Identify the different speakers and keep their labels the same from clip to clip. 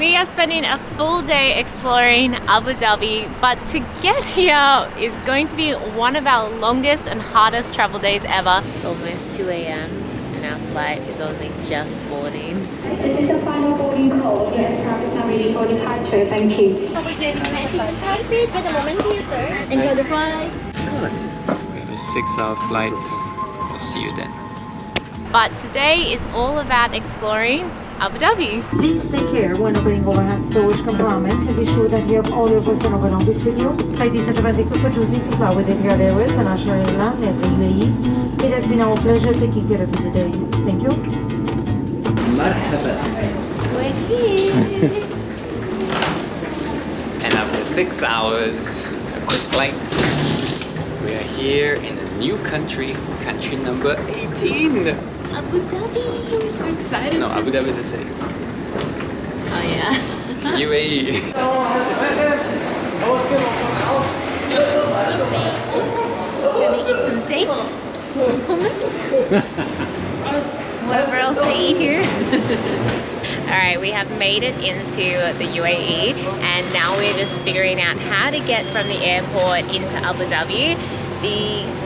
Speaker 1: We are spending a full day exploring Abu Dhabi, but to get here is going to be one of our longest and hardest travel days ever. It's almost 2 a.m. and our flight is only just boarding.
Speaker 2: This is the final boarding call. Your aircraft is now ready for departure. Thank you.
Speaker 3: Seat with a moment, please, sir. Enjoy the flight.
Speaker 4: We have a 6-hour flight. We'll see you then.
Speaker 1: But today is all about exploring Abu Dhabi.
Speaker 5: Please take care when opening overhead storage compartments and be sure that you have all your personal belongings with you. Ladies and gentlemen, thank you for choosing to fly with Etihad Airways, the national airline at the UAE. It has been our pleasure taking care of you today. Thank you.
Speaker 4: And after 6 hours, a quick flight, we are here in a new country number 18.
Speaker 1: Abu Dhabi, I'm so excited.
Speaker 4: No, Abu Dhabi is the city.
Speaker 1: Oh yeah.
Speaker 4: UAE.
Speaker 1: Gonna eat some dates, hummus. Whatever else they eat here. Alright, we have made it into the UAE and now we're just figuring out how to get from the airport into Abu Dhabi.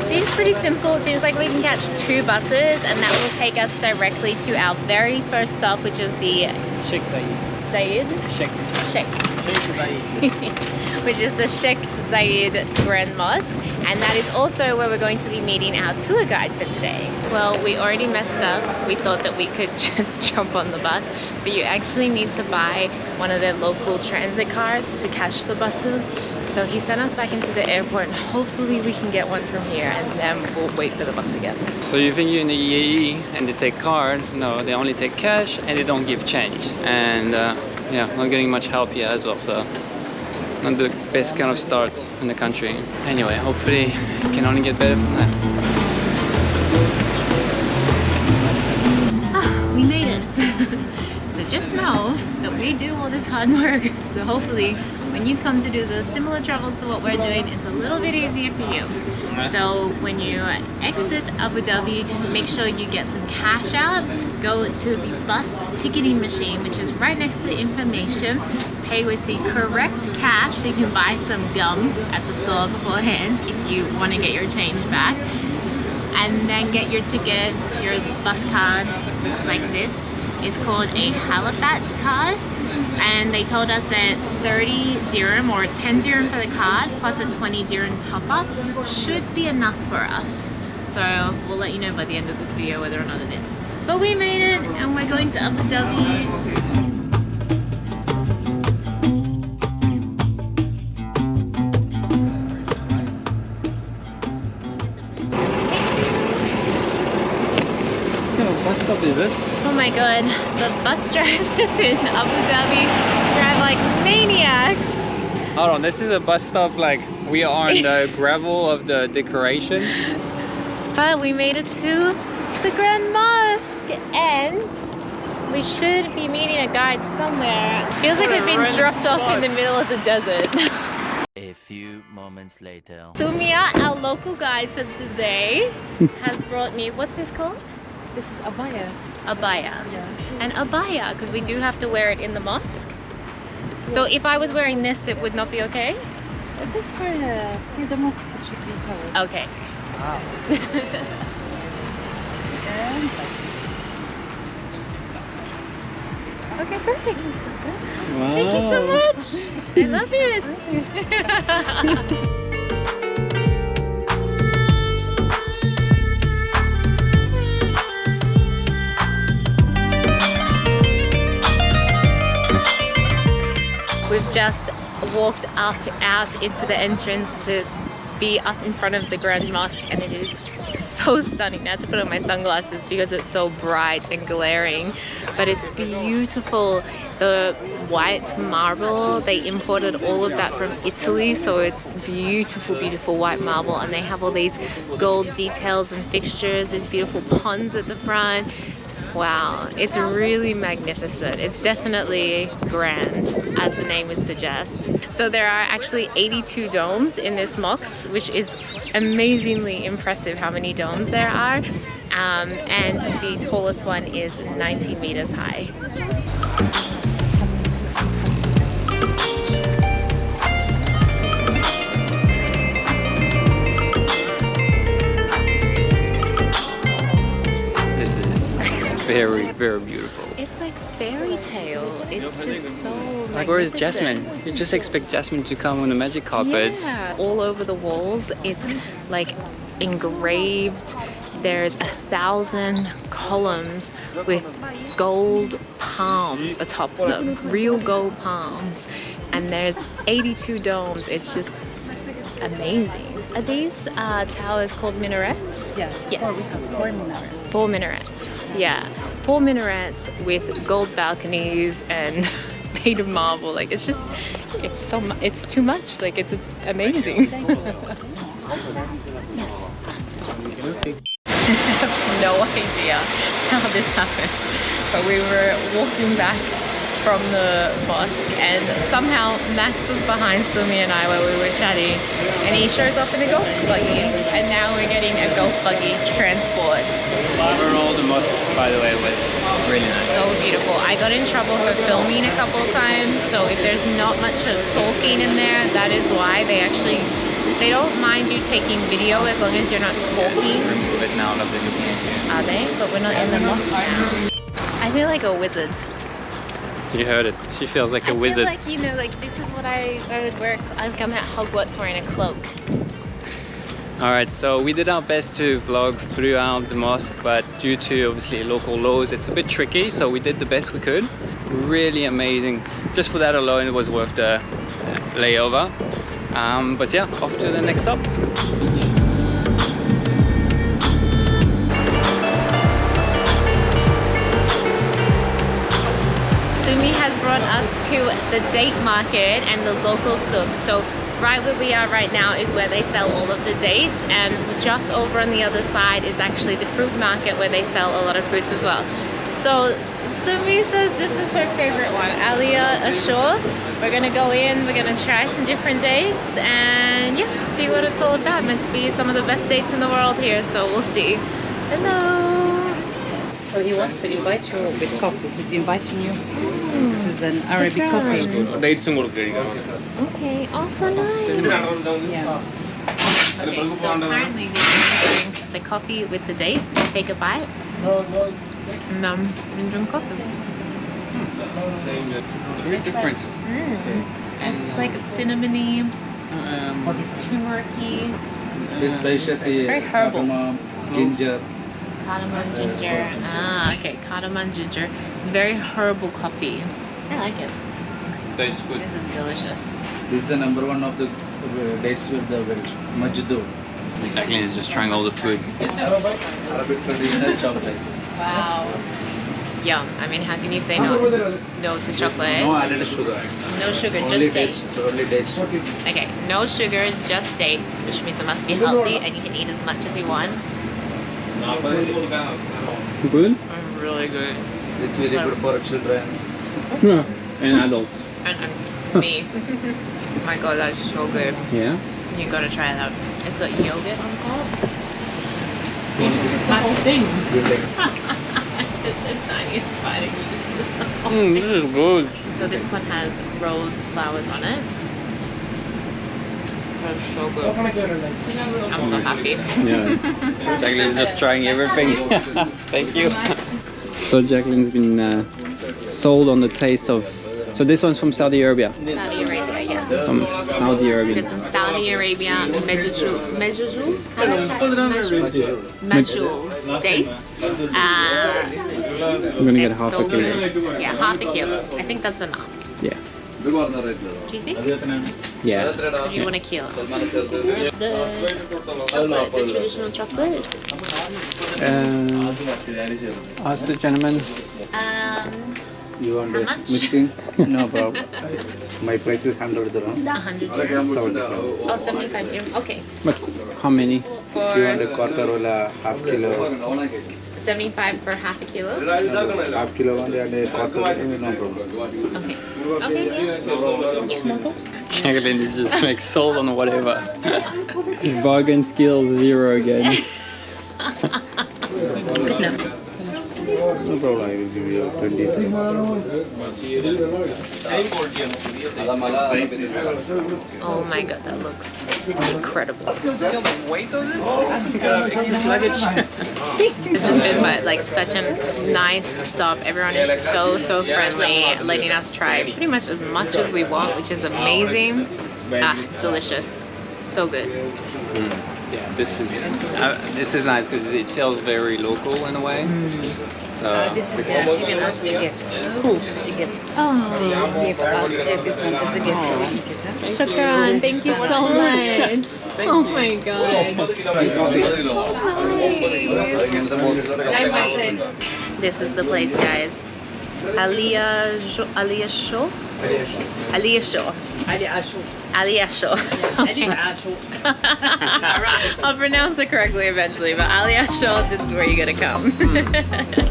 Speaker 1: Seems pretty simple. It seems like we can catch 2 buses and that will take us directly to our very first stop, which is the
Speaker 4: Sheikh
Speaker 1: Zayed? Sheikh. Which is the Sheikh Zayed Grand Mosque, and that is also where we're going to be meeting our tour guide for today. Well, we already messed up. We thought that we could just jump on the bus, but you actually need to buy one of their local transit cards to catch the buses. So he sent us back into the airport and hopefully we can get one from here and then we'll wait for the bus again.
Speaker 4: So you think you're in the UAE and they take card? No, they only take cash and they don't give change. And yeah, not getting much help here as well, so not the best kind of start in the country. Anyway, hopefully it can only get better from there.
Speaker 1: We made it. So just know that we do all this hard work. So hopefully when you come to do the similar travels to what we're doing, it's a little bit easier for you. So when you exit Abu Dhabi, make sure you get some cash out, go to the bus ticketing machine, which is right next to the information, pay with the correct cash. So you can buy some gum at the store beforehand if you want to get your change back, and then get your ticket. Your bus card looks like this. It's called a Halifat card, and they told us that 30 dirham or 10 dirham for the card plus a 20 dirham top up should be enough for us. So we'll let you know by the end of this video whether or not it is. But we made it and we're going to Abu Dhabi.
Speaker 4: What stop is this?
Speaker 1: Oh my god, the bus drivers in Abu Dhabi drive like maniacs.
Speaker 4: Hold on, this is a bus stop, like we are on the gravel of the decoration.
Speaker 1: But we made it to the Grand Mosque and we should be meeting a guide somewhere. Feels like we've been dropped off in the middle of the desert.
Speaker 6: A few moments later.
Speaker 1: Soumia, our local guide for today, has brought me, what's this called?
Speaker 7: This is abaya.
Speaker 1: Abaya.
Speaker 7: Yeah.
Speaker 1: An abaya, because we do have to wear it in the mosque. So if I was wearing this, it would not be okay?
Speaker 7: Just for the mosque, it should be covered.
Speaker 1: Okay.
Speaker 4: Wow.
Speaker 7: And
Speaker 1: Okay, perfect.
Speaker 4: Wow.
Speaker 1: Thank you so much. I love it. We've just walked out into the entrance to be up in front of the Grand Mosque, and it is so stunning. Now I have to put on my sunglasses because it's so bright and glaring, but it's beautiful. The white marble, they imported all of that from Italy, so it's beautiful, beautiful white marble, and they have all these gold details and fixtures, these beautiful ponds at the front. Wow, it's really magnificent. It's definitely grand, as the name would suggest. So there are actually 82 domes in this mosque, which is amazingly impressive how many domes there are. And the tallest one is 90 meters high.
Speaker 4: very beautiful.
Speaker 1: It's like fairy tale. It's just so
Speaker 4: Like, where is
Speaker 1: magnificent.
Speaker 4: Jasmine? You just expect Jasmine to come on the magic carpets.
Speaker 1: Yeah, all over the walls. It's like engraved. There's 1,000 columns with gold palms atop them, real gold palms. And there's 82 domes. It's just amazing. Are these towers called minarets?
Speaker 7: Yeah,
Speaker 1: Yes.
Speaker 7: we have 4 minarets.
Speaker 1: 4 minarets. Yeah, 4 minarets with gold balconies and made of marble. Like, it's just, it's so much. It's too much. Like, it's amazing. Yes. I have no idea how this happened, but we were walking back from the mosque and somehow Max was behind Soumia and I while we were chatting, and he shows up in a golf buggy, and now we're getting a golf buggy transport.
Speaker 4: Overall, the mosque, by the way, was really nice.
Speaker 1: So beautiful. I got in trouble for filming a couple of times, so if there's not much of talking in there, that is why. They don't mind you taking video as long as you're not talking.
Speaker 4: Remove it now, love the video.
Speaker 1: Are they? But we're not in the mosque now. I feel like a wizard.
Speaker 4: You heard it. She feels like a wizard.
Speaker 1: I feel like, you know, like this is what I would wear. I'm at Hogwarts wearing a cloak.
Speaker 4: Alright, so we did our best to vlog throughout the mosque, but due to obviously local laws, it's a bit tricky, so we did the best we could. Really amazing. Just for that alone, it was worth the layover. But yeah, off to the next stop.
Speaker 1: Soumia has brought us to the date market and the local souk. So right where we are right now is where they sell all of the dates, and just over on the other side is actually the fruit market where they sell a lot of fruits as well. So Soumia says this is her favorite one, Alia Ashore. We're gonna go in, we're gonna try some different dates and yeah, see what it's all about. Meant to be some of the best dates in the world here, so we'll see. Hello!
Speaker 7: So he wants to invite you with coffee. He's inviting you. This is an Arabic coffee.
Speaker 1: Okay, also nice.
Speaker 7: Yeah.
Speaker 1: Okay, so apparently they're doing the coffee with the dates. You take a bite and you drink coffee.
Speaker 4: It's very different.
Speaker 1: It's like cinnamony, turmeric-y, very herbal.
Speaker 8: Ginger.
Speaker 1: Cardamom, ginger. Ah, okay, cardamom, ginger. Very herbal coffee. I like it.
Speaker 4: Tastes good.
Speaker 1: This is delicious.
Speaker 8: This is the number one of the dates with the Majdu.
Speaker 4: Jacqueline is just trying all the food.
Speaker 8: Arabic traditional chocolate.
Speaker 1: Wow. Yum. I mean, how can you say no to chocolate?
Speaker 8: No added sugar.
Speaker 1: No sugar,
Speaker 8: Only
Speaker 1: just dates.
Speaker 8: Only dates.
Speaker 1: Okay, no sugar, just dates, which means it must be healthy and you can eat as much as you want.
Speaker 4: Good?
Speaker 1: Really good.
Speaker 8: This is very good for children.
Speaker 4: And adults.
Speaker 1: And me. Oh my god, that's so good.
Speaker 4: Yeah?
Speaker 1: You gotta try that. It's got yogurt on top. The whole thing. Just the tiniest bite.
Speaker 4: This is good.
Speaker 1: So this one has rose flowers on it. That's so good. I'm so happy.
Speaker 4: Yeah. Jacqueline's just trying everything. Thank you. So Jacqueline's been sold on the taste of... So this one's from Saudi Arabia.
Speaker 1: Saudi Arabia, yeah.
Speaker 4: From Saudi Arabia.
Speaker 1: There's some Saudi Arabia Medjool dates.
Speaker 4: I'm gonna get half a kilo.
Speaker 1: Yeah, half a kilo. I think that's enough.
Speaker 4: Yeah.
Speaker 1: Do you think?
Speaker 4: Yeah.
Speaker 1: Or do you want a kilo? The chocolate, the traditional chocolate.
Speaker 4: Ask the gentleman.
Speaker 8: You want
Speaker 1: How
Speaker 8: it
Speaker 1: much?
Speaker 8: mixing? No problem. My price is 100 dirham.
Speaker 1: 100 dirhams.
Speaker 8: 70.
Speaker 1: Oh, 75 dirhams. Okay.
Speaker 4: But how many?
Speaker 8: You want a quarter or a half kilo?
Speaker 1: 75 for half a kilo.
Speaker 8: Half kilo and a quarter, no problem.
Speaker 1: Okay. Okay. Yeah.
Speaker 4: Jacqueline is just like sold on whatever. Bargain skills 0 again.
Speaker 1: Good enough.
Speaker 9: No problem, I will give you 20.
Speaker 1: Oh my god, that looks incredible.
Speaker 4: Weight of this? Extra luggage.
Speaker 1: This has been like such a nice stop. Everyone is so friendly, letting us try pretty much as much as we want, which is amazing. Delicious, so good.
Speaker 4: Yeah, this is nice because it feels very local in a way. So
Speaker 7: This is giving us the gift. This is the gift.
Speaker 1: Oh,
Speaker 7: They gave us this one as a gift.
Speaker 1: shukran, thank you so much. Oh my god.
Speaker 7: Like my friends.
Speaker 1: This is the place, guys. Aliyah Show. I'll pronounce it correctly eventually, but Aliyah Show, this is where you gotta come.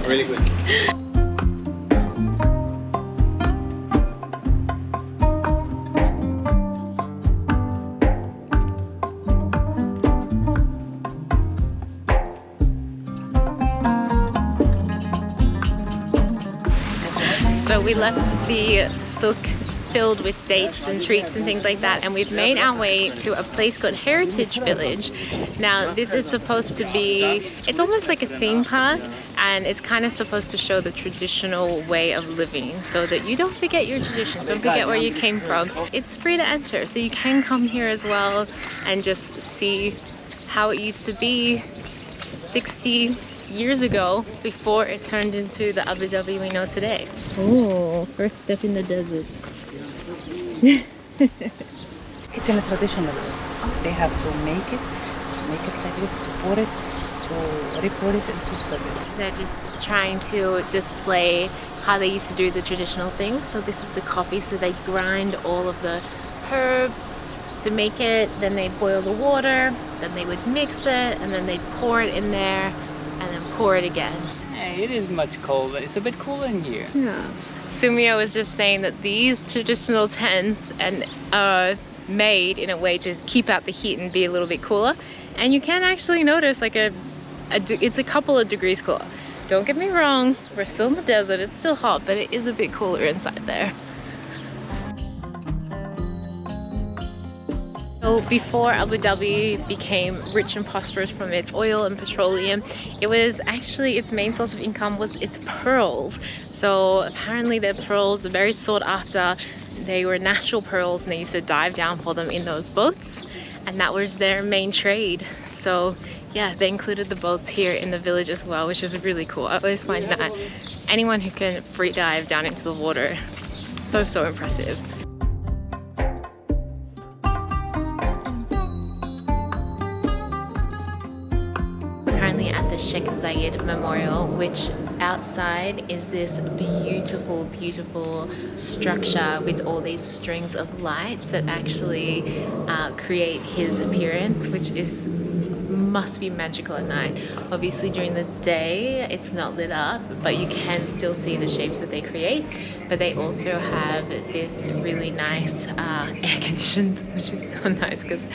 Speaker 4: really good.
Speaker 1: So we left the souk filled with dates and treats and things like that, and we've made our way to a place called Heritage Village. Now this is supposed to be, it's almost like a theme park, and it's kind of supposed to show the traditional way of living so that you don't forget your traditions, don't forget where you came from. It's free to enter, so you can come here as well and just see how it used to be 60 years ago before it turned into the Abu Dhabi we know today. Oh, first step in the desert.
Speaker 7: It's in a traditional way. They have to make it like this, to pour it, to report it, and to serve it.
Speaker 1: They're just trying to display how they used to do the traditional things. So this is the coffee, so they grind all of the herbs to make it, then they boil the water, then they would mix it, and then they'd pour it in there, and then pour it again.
Speaker 4: Hey, it is much colder. It's a bit cooler in here.
Speaker 1: Yeah. Soumia was just saying that these traditional tents are made in a way to keep out the heat and be a little bit cooler, and you can actually notice like it's a couple of degrees cooler. Don't get me wrong, we're still in the desert, it's still hot, but it is a bit cooler inside there. So before Abu Dhabi became rich and prosperous from its oil and petroleum, it was actually its main source of income was its pearls. So apparently their pearls are very sought after. They were natural pearls, and they used to dive down for them in those boats, and that was their main trade. So yeah, they included the boats here in the village as well, which is really cool. I always find that anyone who can free dive down into the water, so impressive. At the Sheikh Zayed Memorial, which outside is this beautiful structure with all these strings of lights that actually create his appearance, which must be magical at night. Obviously during the day it's not lit up, but you can still see the shapes that they create. But they also have this really nice air conditioned, which is so nice because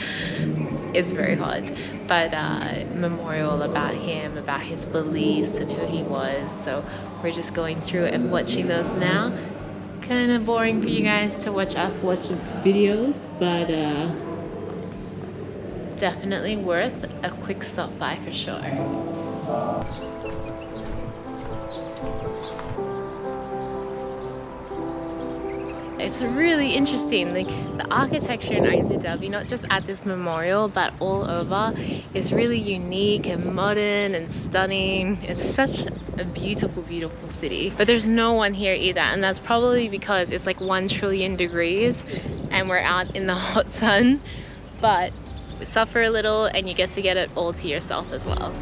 Speaker 1: it's very hot, but memorial about him, about his beliefs and who he was. So we're just going through and watching those now. Kind of boring for you guys to watch us watch videos, but definitely worth a quick stop by for sure. It's really interesting, like the architecture in Abu Dhabi, not just at this memorial but all over, is really unique and modern and stunning. It's such a beautiful city, but there's no one here either, and that's probably because it's like 1 trillion degrees and we're out in the hot sun, but we suffer a little and you get to get it all to yourself as well.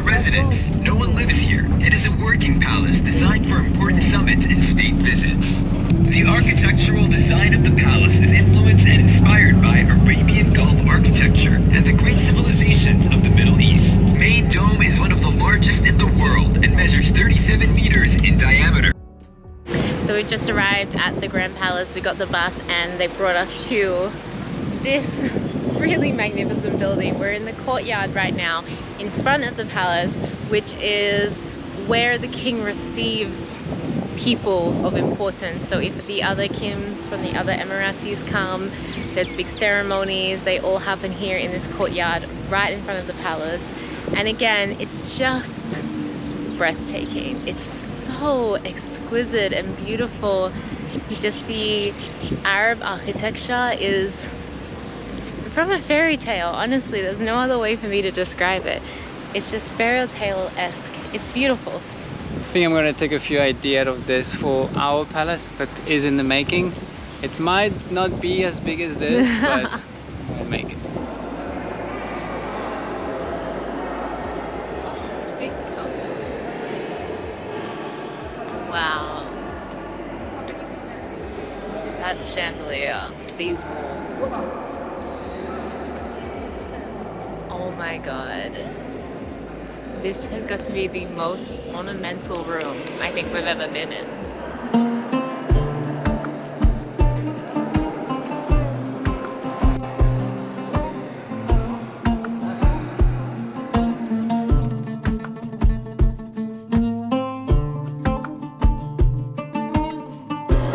Speaker 10: Residence. No one lives here. It is a working palace designed for important summits and state visits. The architectural design of the palace is influenced and inspired by Arabian Gulf architecture and the great civilizations of the Middle East. Main dome is one of the largest in the world and measures 37 meters in diameter.
Speaker 1: So we just arrived at the Grand Palace. We got the bus and they brought us to this really magnificent building. We're in the courtyard right now in front of the palace, which is where the king receives people of importance. So if the other Kims from the other Emiratis come, there's big ceremonies. They all happen here in this courtyard right in front of the palace. And again, it's just breathtaking. It's so exquisite and beautiful. Just the Arab architecture is from a fairy tale. Honestly, there's no other way for me to describe it. It's just fairy tale-esque. It's beautiful.
Speaker 4: I think I'm going to take a few ideas out of this for our palace that is in the making. It might not be as big as this, but we'll make it.
Speaker 1: Wow. That's chandelier. These walls. Oh my god. This has got to be the most monumental room I think we've ever been in.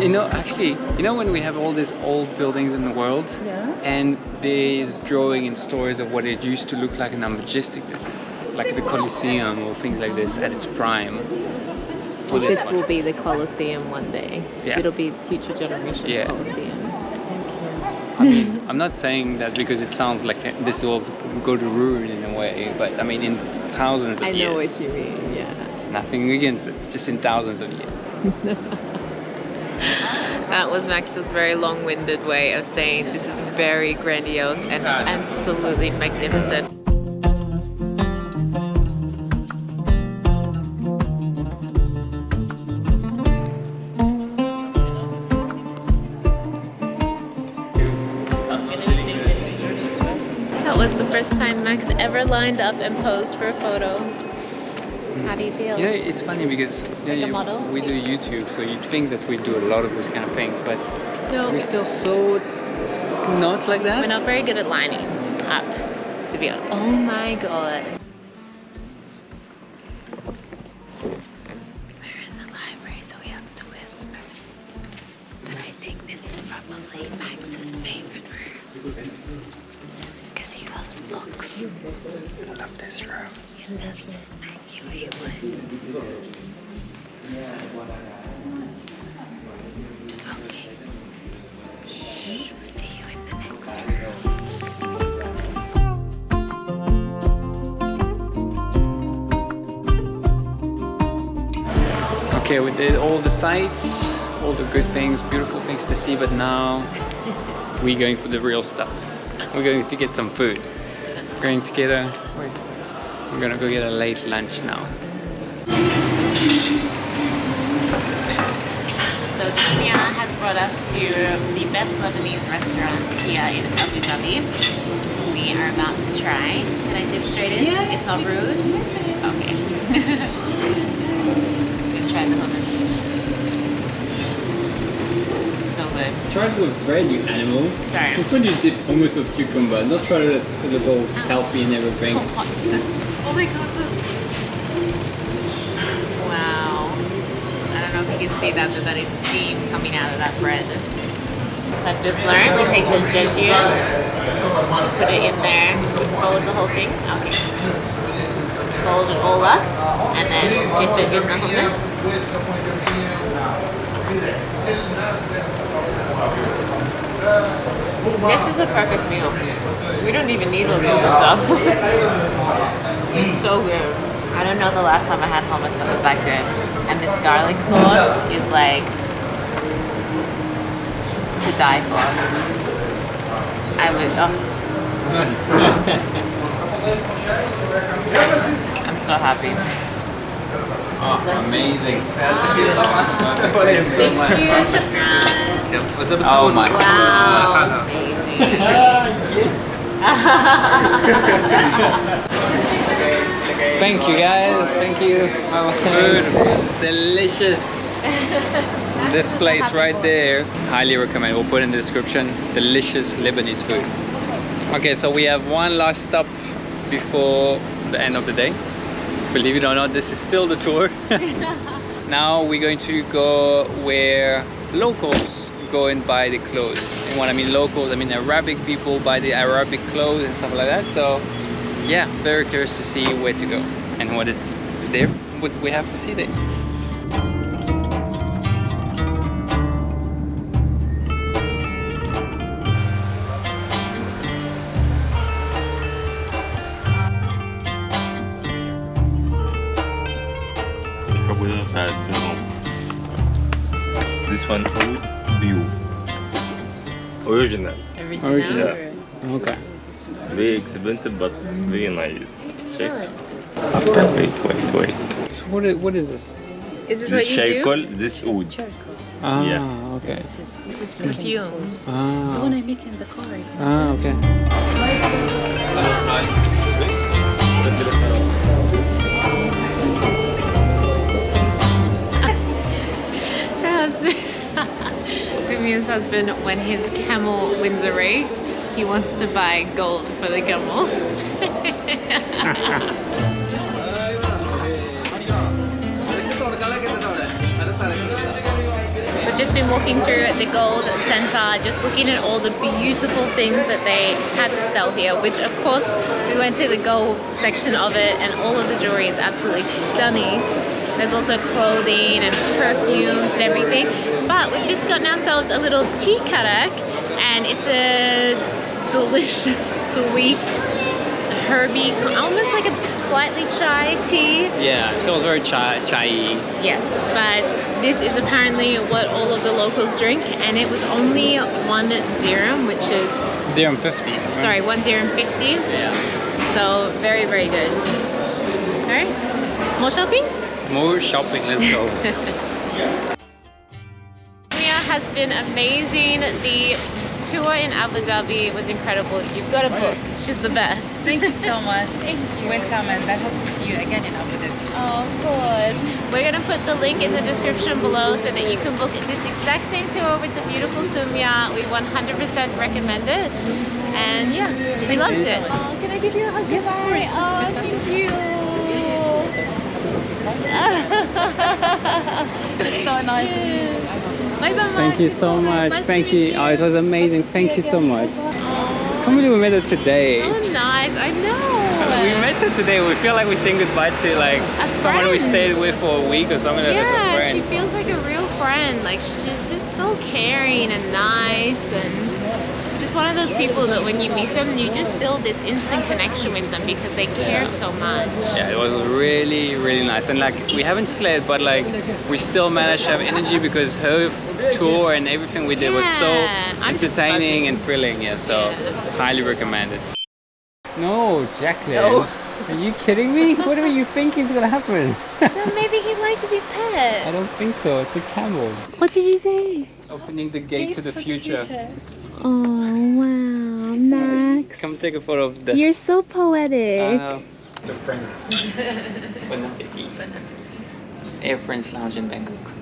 Speaker 4: You know, actually, you know when we have all these old buildings in the world, and there's drawing and stories of what it used to look like and how majestic this is, like the Colosseum or things like this at its prime. For this one.
Speaker 1: Will be the Colosseum one day.
Speaker 4: Yeah.
Speaker 1: It'll be future generations'
Speaker 4: Yeah.
Speaker 1: Colosseum.
Speaker 4: I mean, I'm not saying that because it sounds like this will go to ruin in a way, but I mean in thousands of years.
Speaker 1: I know what you mean, yeah.
Speaker 4: Nothing against it, just in thousands of years.
Speaker 1: That was Max's very long-winded way of saying this is very grandiose and absolutely magnificent. That was the first time Max ever lined up and posed for a photo. How do you feel?
Speaker 4: Yeah, it's funny because
Speaker 1: Like a model?
Speaker 4: we do YouTube, so you'd think that we do a lot of those kind of things, but
Speaker 1: No.
Speaker 4: we're still so not like that.
Speaker 1: We're not very good at lining up, to be honest. Oh my god. We're in the library, so we have to whisper. But I think this is probably Max's favorite room. Because he loves books.
Speaker 4: I love this room.
Speaker 1: He loves it. I knew he would. Okay. Shh. See you in the next room.
Speaker 4: Okay, we did all the sights, all the good things, beautiful things to see, but now we're going for the real stuff. We're going to get some food. We're gonna go get a late lunch now.
Speaker 1: So Soumia has brought us to the best Lebanese restaurant here in Abu Dhabi. We are about to try. Can I dip straight in? Yeah. It's not rude? Okay. We'll try the hummus. So good.
Speaker 4: Try it with bread, you animal.
Speaker 1: Sorry.
Speaker 4: Since when you dip hummus with cucumber? Not try it as a little healthy and everything.
Speaker 1: So hot. Oh my god, look. Wow. I don't know if you can see that, but that is steam coming out of that bread. I've just learned we take the jejia, put it in there, fold the whole thing. Okay. Fold it all up, and then dip it in the hummus. This is a perfect meal. We don't even need all the other stuff. It's so good. I don't know the last time I had hummus that was that good. And this garlic sauce is like to die for. I would. I'm so happy.
Speaker 4: Oh, amazing.
Speaker 1: Thank you, Shukran.
Speaker 4: Oh my
Speaker 1: Wow, amazing.
Speaker 8: Yes.
Speaker 4: Thank you guys, thank you. Food, delicious. This place right there, highly recommend. We'll put in the description. Delicious Lebanese food. Okay, so we have one last stop before the end of the day. Believe it or not, this is still the tour. Now we're going to go where locals go and buy the clothes. And when I mean locals, I mean Arabic people buy the Arabic clothes and stuff like that. So yeah, very curious to see where to go and what it's there, what we have to see there.
Speaker 9: This one old view. Original.
Speaker 4: Original. Okay.
Speaker 9: Very expensive but very nice. Check. After wait.
Speaker 4: So what is this?
Speaker 1: Is this
Speaker 9: This
Speaker 1: what you do?
Speaker 9: charcoal, this wood.
Speaker 4: Ah,
Speaker 9: Yeah.
Speaker 4: okay.
Speaker 1: This is perfumes.
Speaker 7: The
Speaker 4: Ah,
Speaker 7: one I make in the car.
Speaker 4: okay.
Speaker 1: Soumia's husband, when his camel wins a race, he wants to buy gold for the camel. We've just been walking through the gold center, just looking at all the beautiful things that they had to sell here, which of course we went to the gold section of it, and all of the jewelry is absolutely stunning. There's also clothing and perfumes and everything. But we've just gotten ourselves a little tea karak, and it's a delicious, sweet, herby, almost like a slightly chai tea.
Speaker 4: Yeah, it feels very chai-y.
Speaker 1: Yes, but this is apparently what all of the locals drink, and it was only 1 dirham, which is...
Speaker 4: Dirham 50. Right?
Speaker 1: Sorry, 1 dirham 50.
Speaker 4: Yeah.
Speaker 1: So, very, very good. Alright, more shopping?
Speaker 4: More shopping, let's go.
Speaker 1: Soumia has been amazing. The tour in Abu Dhabi was incredible. You've got to book. She's the best.
Speaker 7: Thank you so much.
Speaker 1: Thank you.
Speaker 7: Welcome, and I hope to see you again in Abu Dhabi.
Speaker 1: Oh, of course. We're going to put the link in the description below so that you can book this exact same tour with the beautiful Soumia. We 100% recommend it. And yeah, we loved it. Oh, can I give you a hug? Yes, of course. Oh, thank you.
Speaker 7: It's so nice.
Speaker 4: Thank you so much. Thank you. Oh, it was amazing. Thank you so much. Can't believe we met her today.
Speaker 1: Oh, nice. I know.
Speaker 4: We met her today. We feel like we're saying goodbye to like someone we stayed with for a week or something. Like that.
Speaker 1: Yeah, she feels like a real friend. Like she's just so caring and nice, and just one of those people that when you meet them, you just build this instant connection with them because they care so much.
Speaker 4: Yeah, it was really, really nice. And like we haven't slept, but like we still managed to have energy because her tour and everything we did was so entertaining and thrilling. Yeah, so highly recommend it. No, Jacqueline. No. Are you kidding me? What do you think is gonna happen?
Speaker 1: Well, maybe he'd like to be pet.
Speaker 4: I don't think so. It's a camel.
Speaker 1: What did you say?
Speaker 4: Opening the gate to the future.
Speaker 1: Oh wow, Max.
Speaker 4: Come take a photo of this.
Speaker 1: You're so poetic.
Speaker 4: The friends. Bon appetit. Air France Lounge in Bangkok.